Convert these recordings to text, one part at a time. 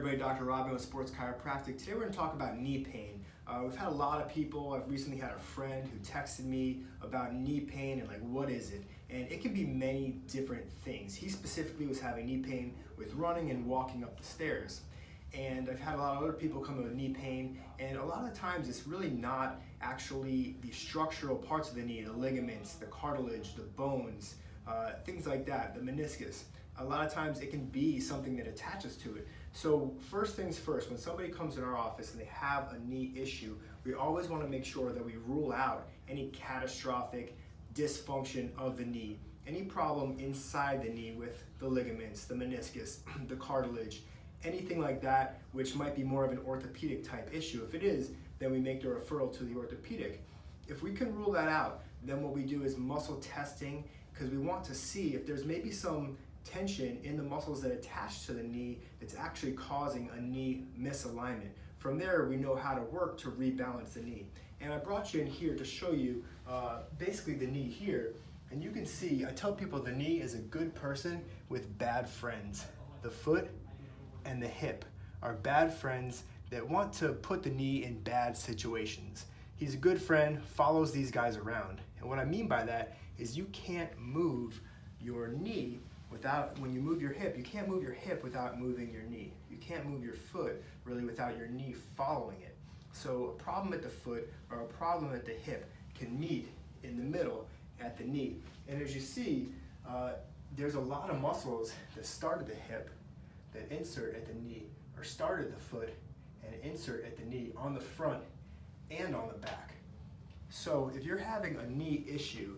everybody, Dr. Rodman with Sports Chiropractic. Today we're going to talk about knee pain. We've had a lot of people. I've recently had a friend who texted me about knee pain and what is it? And it can be many different things. He specifically was having knee pain with running and walking up the stairs. And I've had a lot of other people come in with knee pain, and a lot of the times it's really not actually the structural parts of the knee, the ligaments, the cartilage, the bones, things like that, the meniscus. A lot of times it can be something that attaches to it. So first things first, when somebody comes in our office and they have a knee issue, we always want to make sure that we rule out any catastrophic dysfunction of the knee, any problem inside the knee with the ligaments, the meniscus, the cartilage, anything like that, which might be more of an orthopedic type issue. If it is, then we make the referral to the orthopedic. If we can rule that out, then what we do is muscle testing, because we want to see if there's maybe some tension in the muscles that attach to the knee that's actually causing a knee misalignment. From there, we know how to work to rebalance the knee. And I brought you in here to show you basically the knee here. And you can see, I tell people the knee is a good person with bad friends. The foot and the hip are bad friends that want to put the knee in bad situations. He's a good friend, follows these guys around. And what I mean by that is you can't move your knee without, when you move your hip, you can't move your hip without moving your knee. You can't move your foot really without your knee following it. So a problem at the foot or a problem at the hip can meet in the middle at the knee. And as you see, there's a lot of muscles that start at the hip, that insert at the knee, or start at the foot and insert at the knee on the front and on the back. So if you're having a knee issue,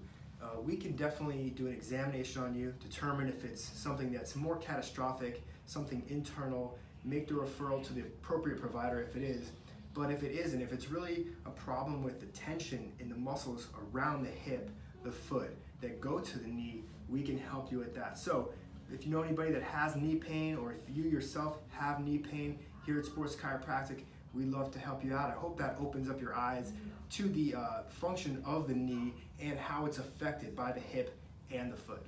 we can definitely do an examination on you, determine if it's something that's more catastrophic, something internal, make the referral to the appropriate provider if it is. But if it isn't, if it's really a problem with the tension in the muscles around the hip, the foot, that go to the knee, we can help you with that. So if you know anybody that has knee pain, or if you yourself have knee pain, here at Sports Chiropractic, we'd love to help you out. I hope that opens up your eyes to the function of the knee and how it's affected by the hip and the foot.